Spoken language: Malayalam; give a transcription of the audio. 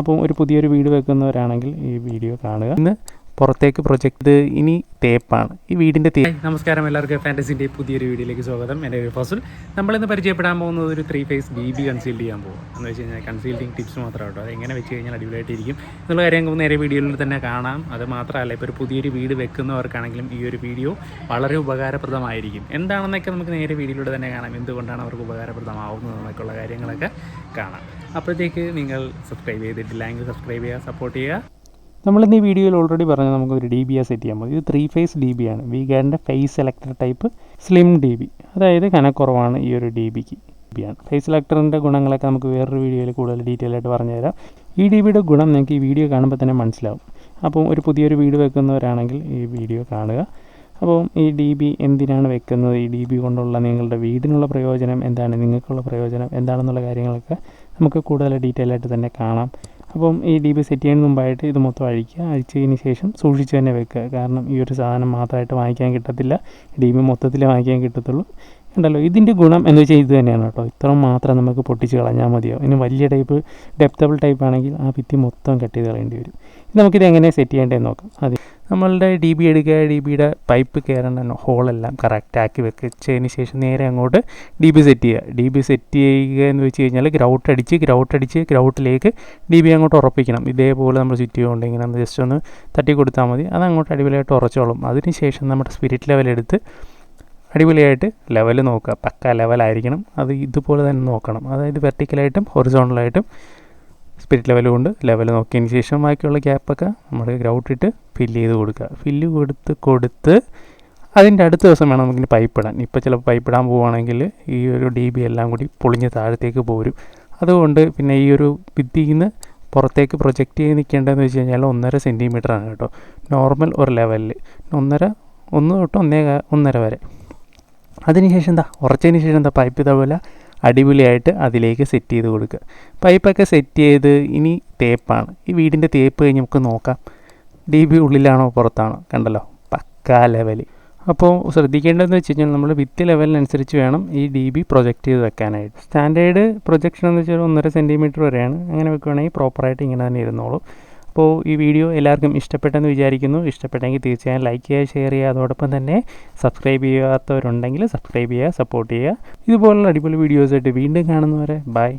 അപ്പോൾ ഒരു പുതിയൊരു വീട് വെക്കുന്നവരാണെങ്കിൽ ഈ വീഡിയോ കാണുക. ഇന്ന് പുറത്തേക്ക് പ്രൊജക്റ്റ് ഇനി തേപ്പാണ് ഈ വീടിൻ്റെ നമസ്കാരം, എല്ലാവർക്കും ഫാൻറ്റസിൻ്റെ പുതിയൊരു വീഡിയോയിലേക്ക് സ്വാഗതം. എൻ്റെ പേര് ഫസുൽ. നമ്മളിന്ന് പരിചയപ്പെടാൻ പോകുന്നത് ഒരു 3 ഫേസ് BB കൺസീൽ ചെയ്യാൻ പോകും. എന്ന് വെച്ച് കഴിഞ്ഞാൽ കൺസീലിംഗ് ടിപ്സ് മാത്രം കേട്ടോ. അത് എങ്ങനെ വെച്ച് കഴിഞ്ഞാൽ അടിപൊളിയായിട്ടിരിക്കും എന്നുള്ള കാര്യം നമുക്ക് നേരെ വീഡിയോയിൽ തന്നെ കാണാം. അത് മാത്രമല്ല, ഇപ്പോൾ ഒരു പുതിയൊരു വീട് വെക്കുന്നവർക്കാണെങ്കിലും ഈ ഒരു വീഡിയോ വളരെ ഉപകാരപ്രദമായിരിക്കും. എന്താണെന്നൊക്കെ നമുക്ക് നേരെ വീഡിയോയിലൂടെ തന്നെ കാണാം. എന്തുകൊണ്ടാണ് അവർക്ക് ഉപകാരപ്രദമാവുന്നത് എന്നൊക്കെയുള്ള കാര്യങ്ങളൊക്കെ കാണാം. അപ്പോഴത്തേക്ക് നിങ്ങൾ സബ്സ്ക്രൈബ് ചെയ്തിട്ടില്ലെങ്കിൽ സബ്സ്ക്രൈബ് ചെയ്യുക, സപ്പോർട്ട് ചെയ്യുക. നമ്മളിന്ന് ഈ വീഡിയോയിൽ ഓൾറെഡി പറഞ്ഞാൽ നമുക്കൊരു DB സെറ്റ് ചെയ്യാൻ പോകും. ഇത് 3 ഫേസ് DB ആണ്. വീഗാർഡിൻ്റെ phase selector type slim DB, അതായത് കനക്കുറവാണ് ഈ ഒരു DBക്ക്. ഫേസ് സെലക്ടറിൻ്റെ ഗുണങ്ങളൊക്കെ നമുക്ക് വേറൊരു വീഡിയോയിൽ കൂടുതൽ ഡീറ്റെയിൽ ആയിട്ട് പറഞ്ഞുതരാം. ഈ DBയുടെ ഗുണം നിങ്ങൾക്ക് ഈ വീഡിയോ കാണുമ്പോൾ തന്നെ മനസ്സിലാവും. അപ്പോൾ ഒരു പുതിയൊരു വീട് വെക്കുന്നവരാണെങ്കിൽ ഈ വീഡിയോ കാണുക. അപ്പോൾ ഈ DB എന്തിനാണ് വെക്കുന്നത്, ഈ DB കൊണ്ടുള്ള നിങ്ങളുടെ വീടിനുള്ള പ്രയോജനം എന്താണ്, നിങ്ങൾക്കുള്ള പ്രയോജനം എന്താണെന്നുള്ള കാര്യങ്ങളൊക്കെ നമുക്ക് കൂടുതൽ ഡീറ്റെയിൽ ആയിട്ട് തന്നെ കാണാം. അപ്പം ഈ DB സെറ്റ് ചെയ്യുന്നതിന് മുമ്പായിട്ട് ഇത് മൊത്തം അഴിച്ചതിന് ശേഷം സൂക്ഷിച്ച് തന്നെ വെക്കുക. കാരണം ഈ ഒരു സാധനം മാത്രമായിട്ട് വാങ്ങിക്കാൻ കിട്ടത്തില്ല, DB മൊത്തത്തിൽ വാങ്ങിക്കാൻ കിട്ടത്തുള്ളൂ. ഉണ്ടല്ലോ, ഇതിൻ്റെ ഗുണം എന്ന് വെച്ചാൽ ഇത് തന്നെയാണ് കേട്ടോ. ഇത്ര മാത്രം നമുക്ക് പൊട്ടിച്ച് കളഞ്ഞാൽ മതിയോ. ഇനി വലിയ ടൈപ്പ് ഡെപ്തബിൾ ടൈപ്പ് ആണെങ്കിൽ ആ ഭിത്തി മൊത്തം കട്ട് ചെയ്ത് കളയേണ്ടി വരും. നമുക്കിത് എങ്ങനെ സെറ്റ് ചെയ്യേണ്ടതെന്ന് നോക്കാം. അത് നമ്മളുടെ DB എടുക്കുക, DBയുടെ പൈപ്പ് കയറേണ്ട ഹോളെല്ലാം കറക്റ്റ് ആക്കി വെച്ചതിന് ശേഷം നേരെ അങ്ങോട്ട് DB സെറ്റ് ചെയ്യുക. DB സെറ്റ് ചെയ്യുക എന്ന് വെച്ച് കഴിഞ്ഞാൽ ഗ്രൗട്ടിലേക്ക് DB അങ്ങോട്ട് ഉറപ്പിക്കണം. ഇതേപോലെ നമ്മൾ ചുറ്റി കൊണ്ട് ഇങ്ങനെ ജസ്റ്റ് ഒന്ന് തട്ടി കൊടുത്താൽ മതി. അത് അങ്ങോട്ട് അടിപൊളിയായിട്ട് ഉറച്ചോളും. അതിനുശേഷം നമ്മുടെ സ്പിരിറ്റ് ലെവലെടുത്ത് അടിപൊളിയായിട്ട് ലെവൽ നോക്കുക. പക്ക ലെവലായിരിക്കണം. അത് ഇതുപോലെ തന്നെ നോക്കണം. അതായത് വെർട്ടിക്കലായിട്ടും ഹൊറിസോണ്ടലായിട്ടും സ്പിരിറ്റ് ലെവൽ കൊണ്ട് ലെവൽ നോക്കിയതിന് ശേഷം ബാക്കിയുള്ള ഗ്യാപ്പൊക്കെ നമ്മൾ ഗ്രൗട്ടിട്ട് ഫില്ല് ചെയ്ത് കൊടുക്കുക. ഫില്ല് കൊടുത്ത് അതിൻ്റെ അടുത്ത ദിവസം വേണം നമുക്കിനി പൈപ്പ് ഇടാൻ. ഇപ്പോൾ ചിലപ്പോൾ പൈപ്പ് ഇടാൻ പോവുകയാണെങ്കിൽ ഈ ഒരു DB എല്ലാം കൂടി പൊളിഞ്ഞ് താഴത്തേക്ക് പോരും. അതുകൊണ്ട് പിന്നെ ഈ ഒരു ഭിത്തിയിൽ നിന്ന് പുറത്തേക്ക് പ്രൊജക്റ്റ് ചെയ്ത് നിൽക്കേണ്ടതെന്ന് വെച്ച് കഴിഞ്ഞാൽ 1.5 സെൻറ്റിമീറ്ററാണ് കേട്ടോ. നോർമൽ ഒരു ലെവലിൽ 1 തൊട്ട് 1.5 വരെ. അതിനുശേഷം ഉറച്ചതിന് ശേഷം പൈപ്പ് ഇതേപോലെ അടിപൊളിയായിട്ട് അതിലേക്ക് സെറ്റ് ചെയ്ത് കൊടുക്കുക. പൈപ്പൊക്കെ സെറ്റ് ചെയ്ത് ഇനി തേപ്പാണ്. ഈ വീടിൻ്റെ തേപ്പ് കഴിഞ്ഞ് നമുക്ക് നോക്കാം DB ഉള്ളിലാണോ പുറത്താണോ. കണ്ടല്ലോ, പക്കാ ലെവൽ. അപ്പോൾ ശ്രദ്ധിക്കേണ്ടതെന്ന് വെച്ച് കഴിഞ്ഞാൽ നമ്മൾ വിത്ത് ലെവലിനനുസരിച്ച് വേണം ഈ DB പ്രൊജക്റ്റ് ചെയ്ത് വെക്കാനായിട്ട്. സ്റ്റാൻഡേർഡ് പ്രൊജക്ഷൻ എന്ന് വെച്ചാൽ 1.5 സെൻറ്റിമീറ്റർ വരെയാണ്. അങ്ങനെ വെക്കുകയാണെങ്കിൽ പ്രോപ്പറായിട്ട് ഇങ്ങനെ തന്നെ ഇരുന്നോളും. അപ്പോൾ ഈ വീഡിയോ എല്ലാവർക്കും ഇഷ്ടപ്പെട്ടെന്ന് വിചാരിക്കുന്നു. ഇഷ്ടപ്പെട്ടെങ്കിൽ തീർച്ചയായും ലൈക്ക് ചെയ്യുക, ഷെയർ ചെയ്യുക. അതോടൊപ്പം തന്നെ സബ്സ്ക്രൈബ് ചെയ്യാത്തവരുണ്ടെങ്കിൽ സബ്സ്ക്രൈബ് ചെയ്യുക, സപ്പോർട്ട് ചെയ്യുക. ഇതുപോലുള്ള അടിപൊളി വീഡിയോസായിട്ട് വീണ്ടും കാണുന്നവരെ ബൈ.